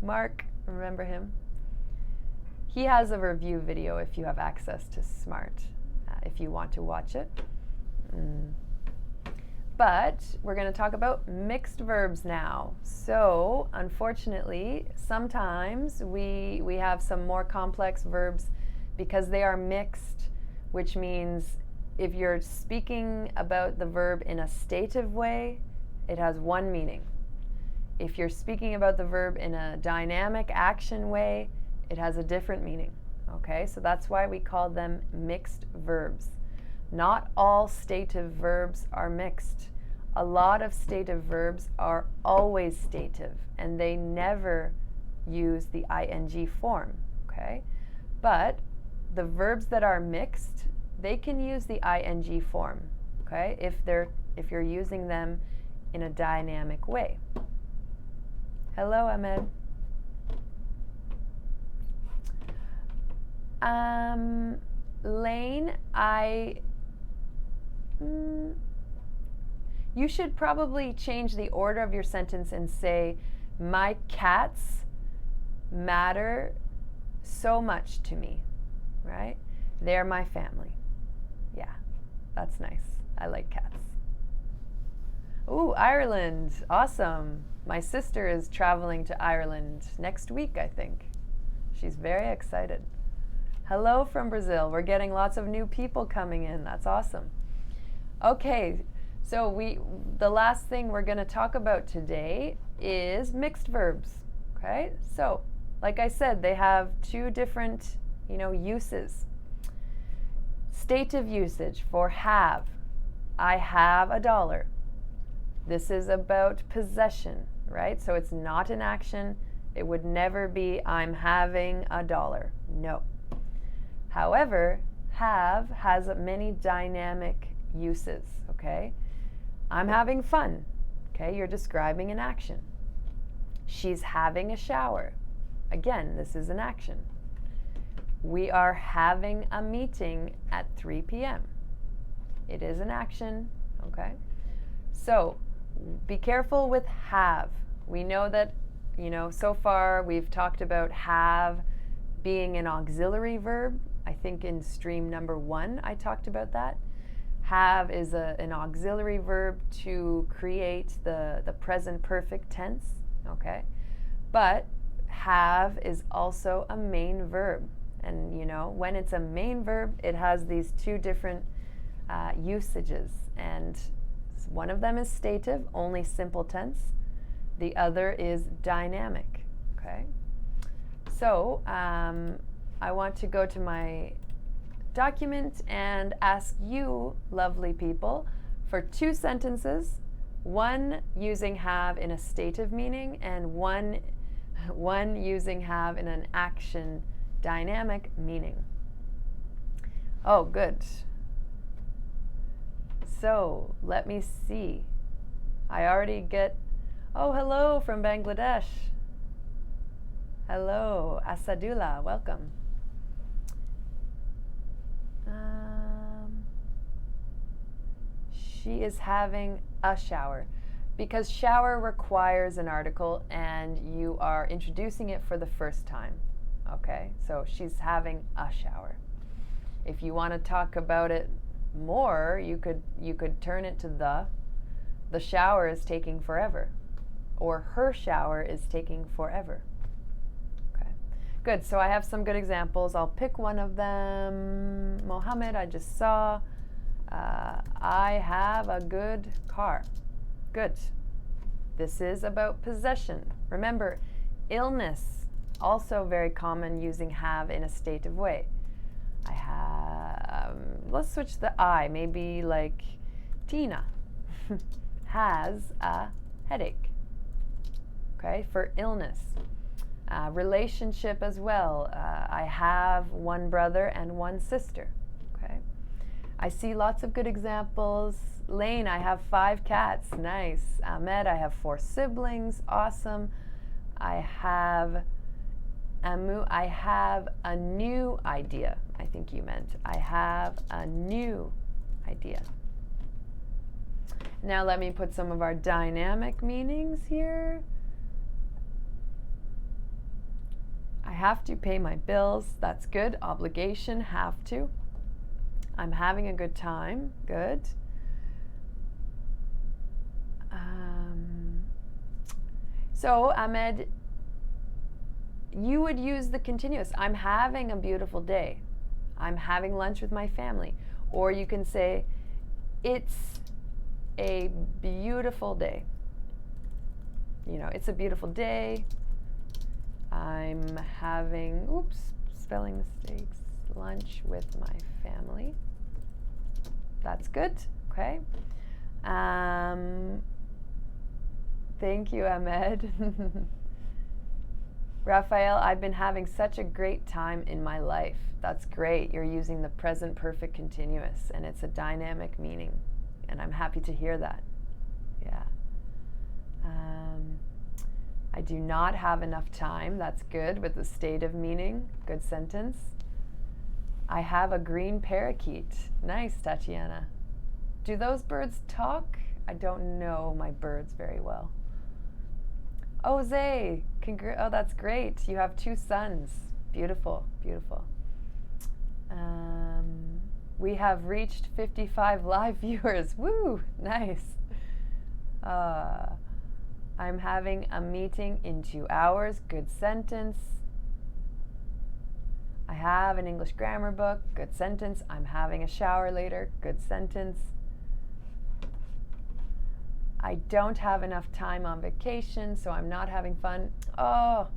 Mark, remember him? He has a review video if you have access to Smrt, if you want to watch it. But we're going to talk about mixed verbs now. So, unfortunately, sometimes we have some more complex verbs because they are mixed, which means if you're speaking about the verb in a stative way, it has one meaning. If you're speaking about the verb in a dynamic action way, it has a different meaning. Okay, so that's why we call them mixed verbs. Not all stative verbs are mixed. A lot of stative verbs are always stative, and they never use the ing form. Okay, but the verbs that are mixed, they can use the ing form. Okay, if you're using them in a dynamic way. Hello, Ahmed. Lane, you should probably change the order of your sentence and say, my cats matter so much to me, right? They're my family. Yeah, that's nice. I like cats. Ooh, Ireland, awesome. My sister is traveling to Ireland next week, I think. She's very excited. Hello from Brazil. We're getting lots of new people coming in. That's awesome. Okay, so the last thing we're going to talk about today is mixed verbs. Okay, so like I said, they have two different, uses. Stative usage for have. I have $1. This is about possession, right? So it's not an action. It would never be I'm having $1. No. However, have has many dynamic uses, okay? I'm having fun, okay? You're describing an action. She's having a shower. Again, this is an action. We are having a meeting at 3 p.m. It is an action, okay? So, be careful with have. We know that, so far we've talked about have being an auxiliary verb. I think in stream number 1 I talked about that. Have is an auxiliary verb to create the present perfect tense, okay? But have is also a main verb. And, when it's a main verb, it has these two different usages. And one of them is stative, only simple tense. The other is dynamic, okay? So, I want to go to my document and ask you, lovely people, for 2 sentences, one using have in a stative meaning and one using have in an action dynamic meaning. Oh, good. So, let me see. I already get, oh, hello from Bangladesh. Hello, Asadullah, welcome. She is having a shower because shower requires an article and you are introducing it for the first time. Okay, so she's having a shower. If you want to talk about it more, you could turn it to the shower is taking forever, or her shower is taking forever. Okay, good. So I have some good examples. I'll pick one of them. Mohammed, I just saw. I have a good car. Good. This is about possession. Remember, illness, also very common using have in a stative way. I have, let's switch the I, maybe like Tina has a headache. Okay, for illness. Relationship as well. I have one brother and one sister. Okay. I see lots of good examples. Lane, I have 5 cats. Nice. Ahmed, I have 4 siblings. Awesome. I have Amu, I have a new idea. I think you meant. I have a new idea. Now let me put some of our dynamic meanings here. I have to pay my bills. That's good. Obligation, have to. I'm having a good time. Good. So, Ahmed, you would use the continuous. I'm having a beautiful day. I'm having lunch with my family. Or you can say, it's a beautiful day. You know, it's a beautiful day. I'm having, oops, spelling mistakes, lunch with my family. That's good. Okay. Thank you, Ahmed. Raphael, I've been having such a great time in my life. That's great. You're using the present perfect continuous, and it's a dynamic meaning. And I'm happy to hear that. Yeah. I do not have enough time. That's good with the state of meaning. Good sentence. I have a green parakeet. Nice, Tatiana. Do those birds talk? I don't know my birds very well. Oh, Zay. Oh, that's great. You have 2 sons. Beautiful, beautiful. We have reached 55 live viewers. Woo, nice. I'm having a meeting in 2 hours. Good sentence. I have an English grammar book. Good sentence. I'm having a shower later. Good sentence. I don't have enough time on vacation, so I'm not having fun. Oh,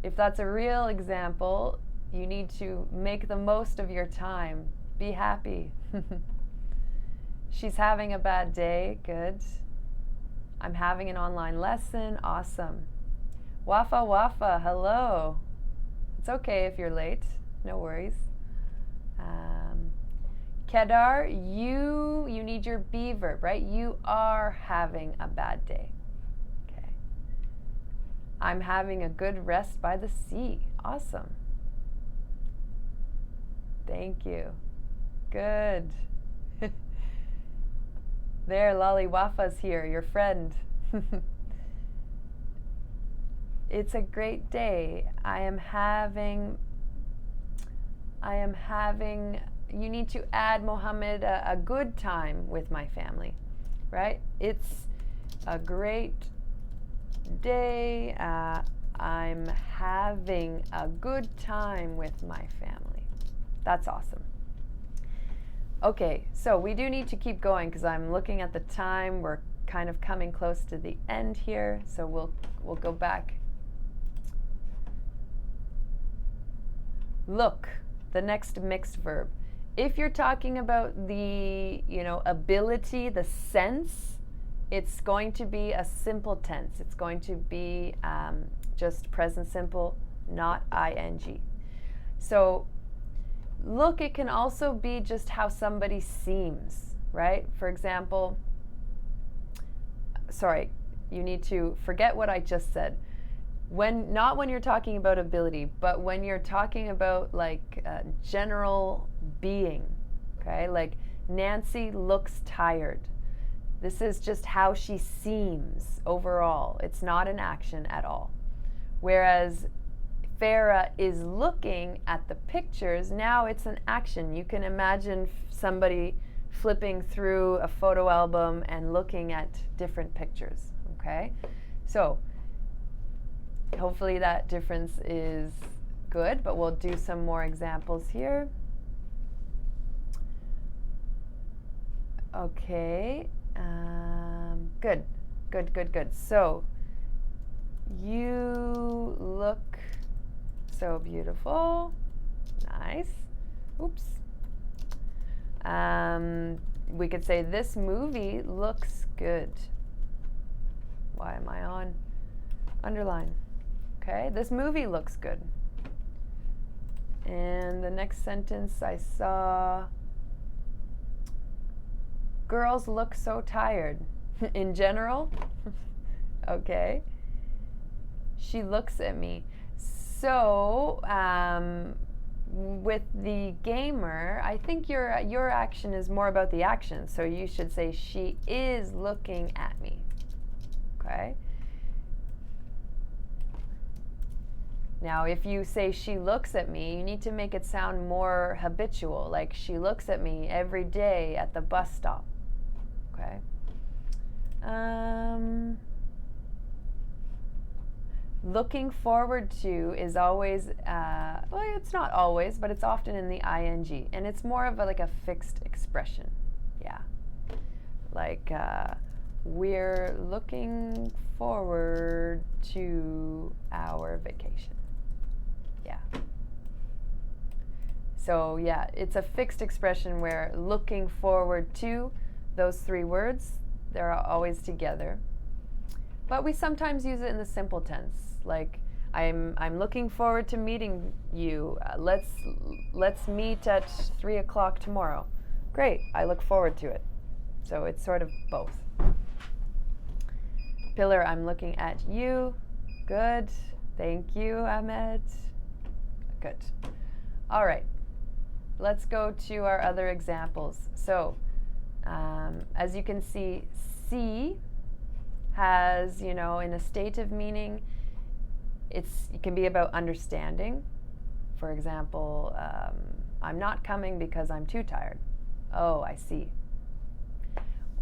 if that's a real example, you need to make the most of your time. Be happy. She's having a bad day. Good. I'm having an online lesson. Awesome. Wafa Wafa, hello. It's okay if you're late. No worries. Kedar, you need your be verb, right? You are having a bad day. Okay. I'm having a good rest by the sea. Awesome. Thank you. Good. There, Lolly Wafa's here, your friend. It's a great day. I am having, you need to add, Mohammed, a good time with my family, right? It's a great day. I'm having a good time with my family. That's awesome. Okay, so we do need to keep going because I'm looking at the time. We're kind of coming close to the end here, so we'll go back. Look, the next mixed verb. If you're talking about the, ability, the sense, it's going to be a simple tense. It's going to be just present simple, not ing. So look, it can also be just how somebody seems, right? For example, sorry, you need to forget what I just said. Not when you're talking about ability, but when you're talking about like general being, okay? Like Nancy looks tired. This is just how she seems overall. It's not an action at all. Whereas Farah is looking at the pictures, now it's an action. You can imagine somebody flipping through a photo album and looking at different pictures, okay? So hopefully that difference is good, but we'll do some more examples here. Okay, good. So, you look so beautiful. Nice. Oops. We could say this movie looks good. Why am I on underline? Okay, this movie looks good. And the next sentence I saw, Girls look so tired. In general? Okay. She looks at me. So, with the gamer, I think your action is more about the action. So you should say, she is looking at me. Okay? Now, if you say she looks at me, you need to make it sound more habitual, like she looks at me every day at the bus stop. Okay? Looking forward to is always, well, it's not always, but it's often in the ing, and it's more of like a fixed expression. Yeah. Like, we're looking forward to our vacation. Yeah. So yeah, it's a fixed expression where looking forward to, those three words, they're always together. But we sometimes use it in the simple tense, like I'm looking forward to meeting you. Let's meet at 3 o'clock tomorrow. Great, I look forward to it. So it's sort of both. Pillar, I'm looking at you. Good. Thank you, Ahmed. Good. All right. Let's go to our other examples. So, as you can see, has, in a stative meaning, it can be about understanding. For example, I'm not coming because I'm too tired. Oh, I see.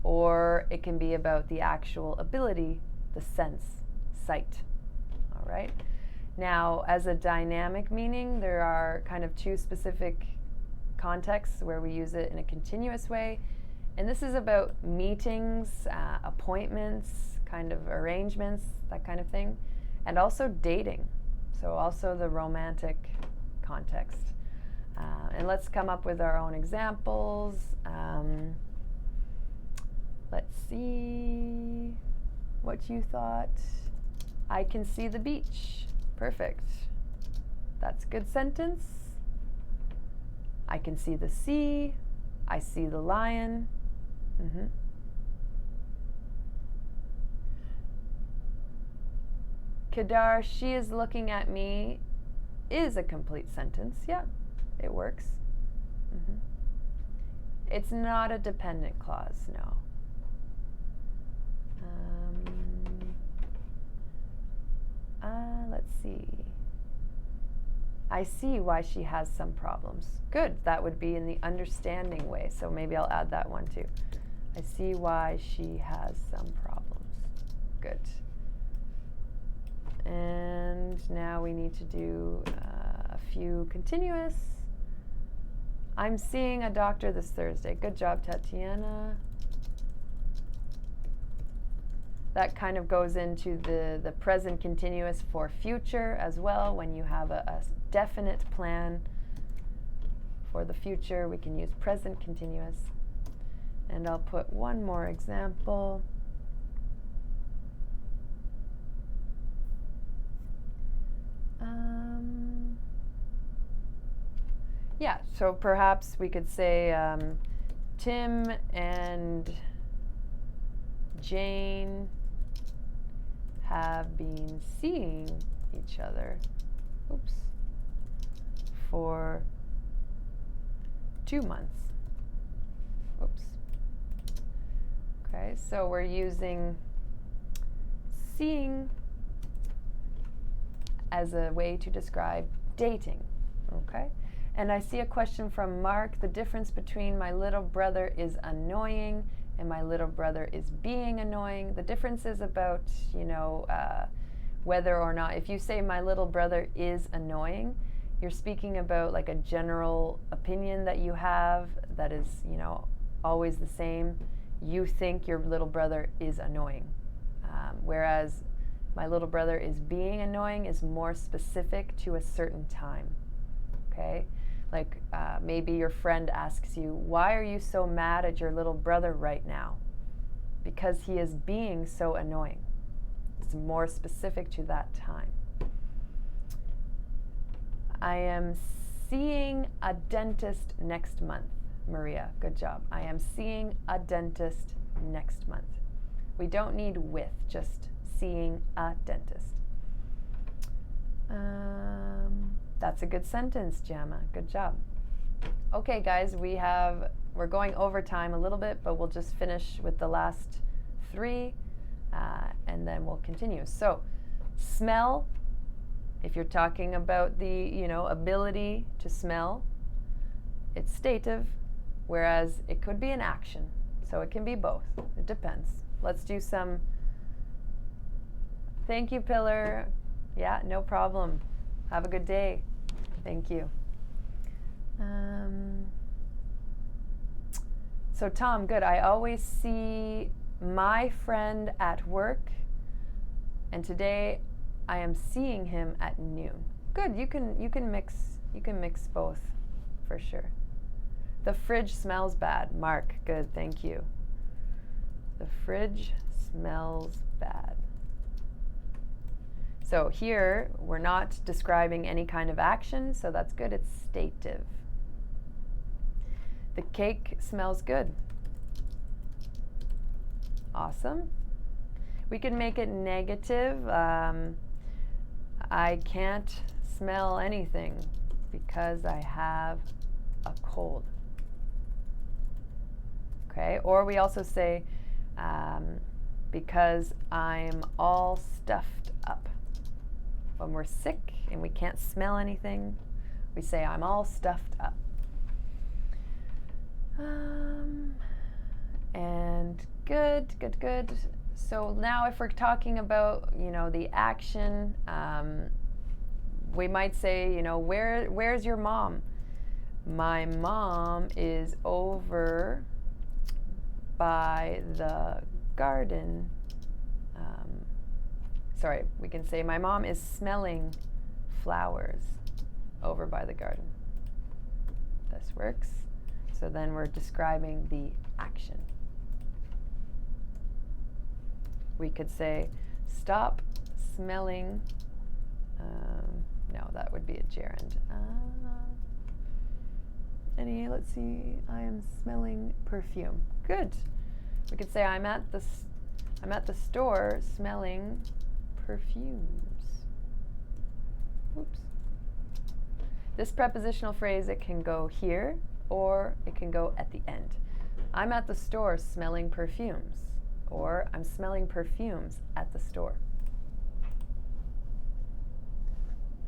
Or it can be about the actual ability, the sense, sight. All right. Now, as a dynamic meaning, there are kind of two specific contexts where we use it in a continuous way. And this is about meetings, appointments, kind of arrangements, that kind of thing. And also dating. So also the romantic context. And let's come up with our own examples. Let's see what you thought. I can see the beach. Perfect. That's a good sentence. I can see the sea. I see the lion. Kedar, she is looking at me is a complete sentence. Yeah, it works. It's not a dependent clause, no. Let's see. I see why she has some problems. Good, that would be in the understanding way, so maybe I'll add that one too. I see why she has some problems. Good. And now we need to do a few continuous. I'm seeing a doctor this Thursday. Good job, Tatiana. That kind of goes into the present continuous for future as well. When you have a definite plan for the future, we can use present continuous. And I'll put one more example. Yeah, so perhaps we could say Tim and Jane have been seeing each other, for 2 months. Okay, so we're using seeing as a way to describe dating. Okay, and I see a question from Mark. The difference between my little brother is annoying and my little brother is being annoying. The difference is about, whether or not, if you say my little brother is annoying, you're speaking about like a general opinion that you have that is, always the same. You think your little brother is annoying. Whereas my little brother is being annoying is more specific to a certain time. Okay? Like maybe your friend asks you, why are you so mad at your little brother right now? Because he is being so annoying. It's more specific to that time. I am seeing a dentist next month. Maria, good job. I am seeing a dentist next month. We don't need with, just seeing a dentist. That's a good sentence, Jama. Good job. Okay, guys, we're going over time a little bit, but we'll just finish with the last 3, and then we'll continue. So, smell. If you're talking about the, ability to smell, it's stative, whereas it could be an action. So it can be both. It depends. Let's do some. Thank you, Pillar. Yeah, no problem. Have a good day. Thank you. So Tom, good. I always see my friend at work, and today I am seeing him at noon. Good. You can mix both, for sure. The fridge smells bad. Mark, good. Thank you. The fridge smells bad. So here we're not describing any kind of action, so that's good. It's stative. The cake smells good. Awesome. We can make it negative. I can't smell anything because I have a cold. Okay, or we also say because I'm all stuffed up. When we're sick and we can't smell anything, we say I'm all stuffed up. And good. So now if we're talking about, the action, we might say, where's your mom? My mom is over by the garden. We can say my mom is smelling flowers over by the garden. This works. So then we're describing the action. We could say, stop smelling. No, that would be a gerund. Let's see, I am smelling perfume. Good. We could say I'm at the store smelling perfumes. Oops. This prepositional phrase, it can go here or it can go at the end. I'm at the store smelling perfumes, or I'm smelling perfumes at the store.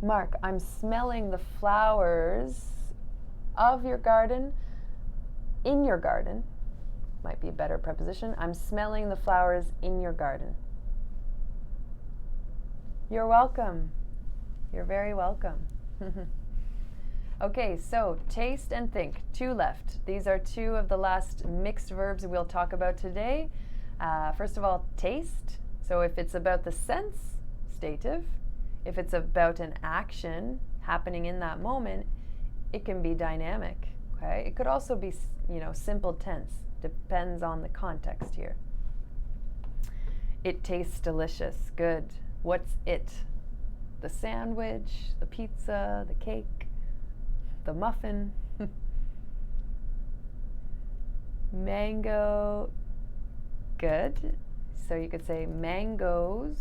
Mark, I'm smelling the flowers of your garden, in your garden. Might be a better preposition. I'm smelling the flowers in your garden. You're welcome. You're very welcome. Okay, so taste and think. 2 left. These are 2 of the last mixed verbs we'll talk about today. First of all, taste. So if it's about the sense, stative. If it's about an action happening in that moment, it can be dynamic. Okay? It could also be, simple tense. Depends on the context here. It tastes delicious. Good. What's it? The sandwich, the pizza, the cake, the muffin. Mango. Good. So you could say mangoes.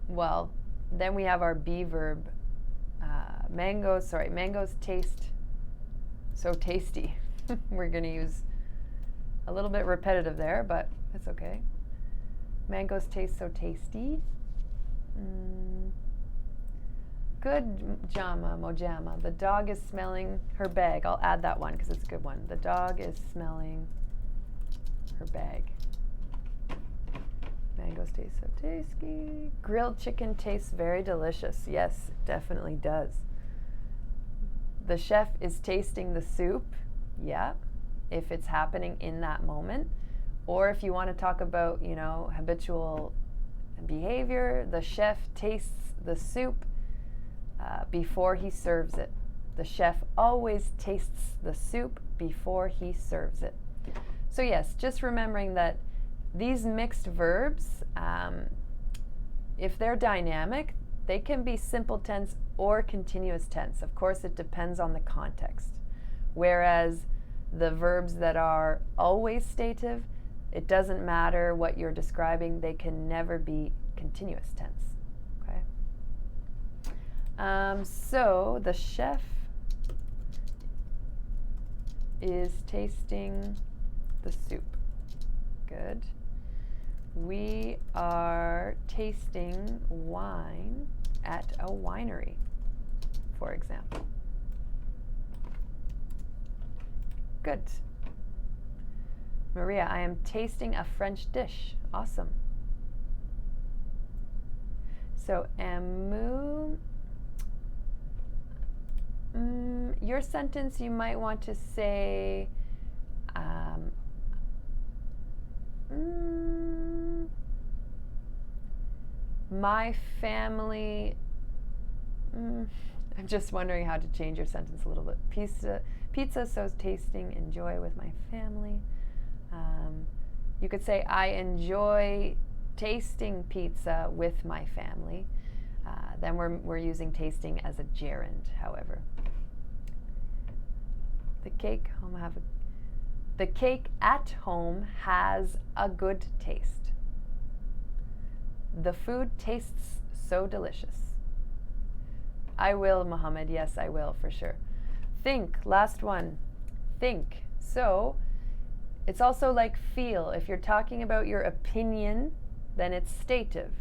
Well, then we have our be verb. Mangoes taste so tasty. We're going to use a little bit repetitive there, but it's okay. Mangoes taste so tasty. Good, Mojama. The dog is smelling her bag. I'll add that one because it's a good one. The dog is smelling her bag. Mangoes taste so tasty. Grilled chicken tastes very delicious. Yes, it definitely does. The chef is tasting the soup. Yeah, if it's happening in that moment. Or if you want to talk about, habitual behavior, the chef tastes the soup before he serves it. The chef always tastes the soup before he serves it. So yes, just remembering that these mixed verbs, if they're dynamic, they can be simple tense or continuous tense. Of course, it depends on the context. Whereas the verbs that are always stative, it doesn't matter what you're describing, they can never be continuous tense. Okay. So the chef is tasting the soup. Good. We are tasting wine at a winery, for example. Good. Maria, I am tasting a French dish. Awesome. So, Amu, your sentence you might want to say, my family, I'm just wondering how to change your sentence a little bit. Pizza so tasting, enjoy with my family. You could say, I enjoy tasting pizza with my family. Then we're using tasting as a gerund, however. The cake at home has a good taste. The food tastes so delicious. I will, Mohammed. Yes, I will, for sure. Think, last one. Think. So, it's also like feel. If you're talking about your opinion, then it's stative.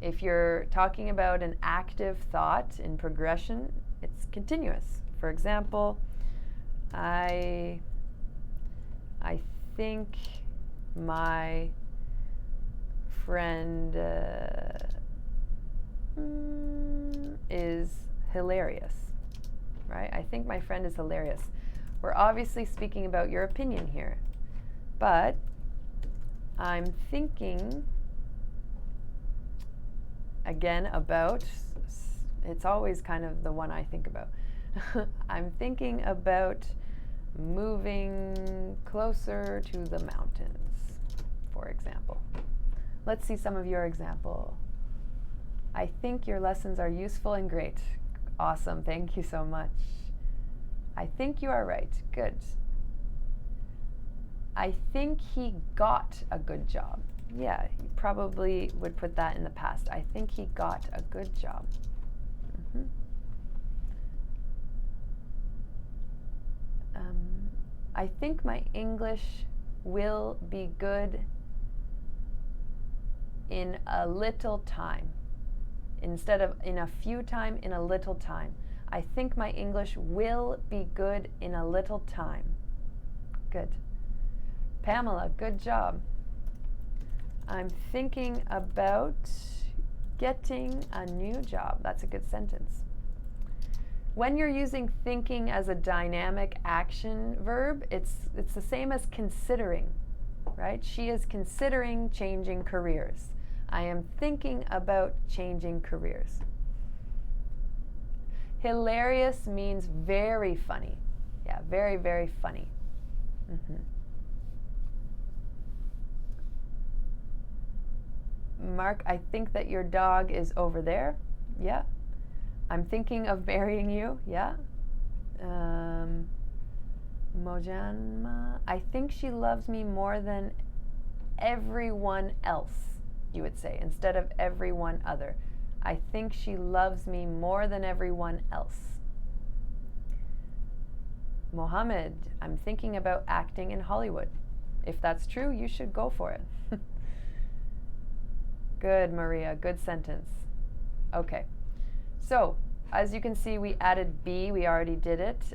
If you're talking about an active thought in progression, it's continuous. For example, I think my friend is hilarious, right? I think my friend is hilarious. We're obviously speaking about your opinion here, but I'm thinking again about, it's always kind of the one I think about. I'm thinking about moving closer to the mountains, for example. Let's see some of your example. I think your lessons are useful and great. Awesome, thank you so much. I think you are right, good. I think he got a good job. Yeah, you probably would put that in the past. I think he got a good job. I think my English will be good in a little time. Instead of in a few time, in a little time. I think my English will be good in a little time. Good. Pamela, good job. I'm thinking about getting a new job. That's a good sentence. When you're using thinking as a dynamic action verb, it's the same as considering, right? She is considering changing careers. I am thinking about changing careers. Hilarious means very funny. Yeah, very, very funny. Mark, I think that your dog is over there. Yeah. I'm thinking of marrying you. Yeah. Mojanma, I think she loves me more than everyone else, you would say, instead of everyone other. I think she loves me more than everyone else. Mohammed, I'm thinking about acting in Hollywood. If that's true, you should go for it. Good, Maria. Good sentence. Okay. So, as you can see, we added be. We already did it.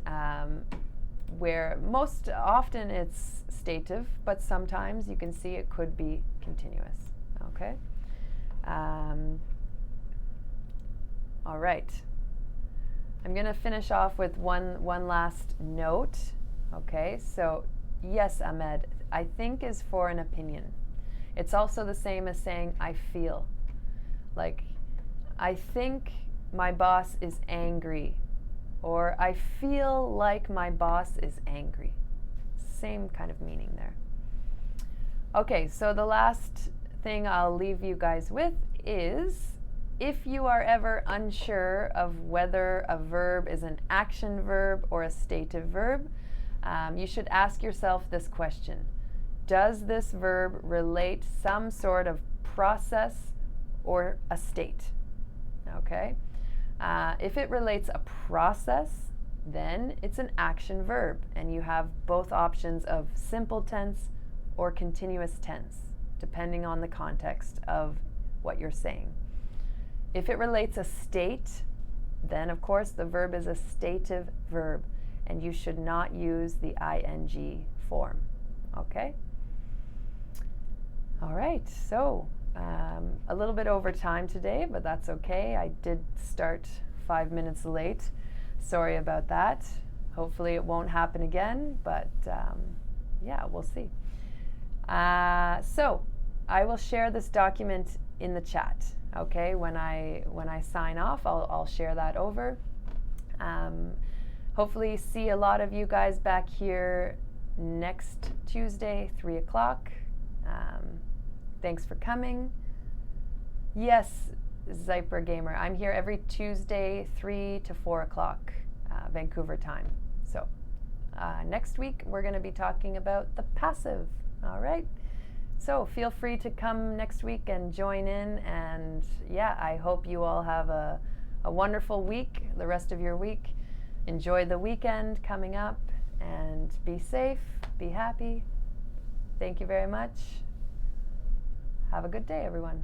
Where most often it's stative, but sometimes you can see it could be continuous. Okay. All right. I'm going to finish off with one last note. Okay. So, yes, Ahmed, I think is for an opinion. It's also the same as saying I feel. Like, I think my boss is angry, or I feel like my boss is angry. Same kind of meaning there. Okay, so the last thing I'll leave you guys with is, if you are ever unsure of whether a verb is an action verb or a stative verb, you should ask yourself this question. Does this verb relate some sort of process or a state? Okay? If it relates a process, then it's an action verb, and you have both options of simple tense or continuous tense, depending on the context of what you're saying. If it relates a state, then of course the verb is a stative verb, and you should not use the ing form. Okay? All right, so a little bit over time today, but that's okay. I did start 5 minutes late. Sorry about that. Hopefully it won't happen again, but yeah, we'll see. So I will share this document in the chat. Okay, when I sign off, I'll share that over. Hopefully see a lot of you guys back here next Tuesday, 3 o'clock. Thanks for coming. Yes, Zyper Gamer, I'm here every Tuesday, 3 to 4 o'clock, Vancouver time. So next week we're going to be talking about the passive. All right. So feel free to come next week and join in. And yeah, I hope you all have a wonderful week, the rest of your week. Enjoy the weekend coming up and be safe, be happy. Thank you very much. Have a good day, everyone.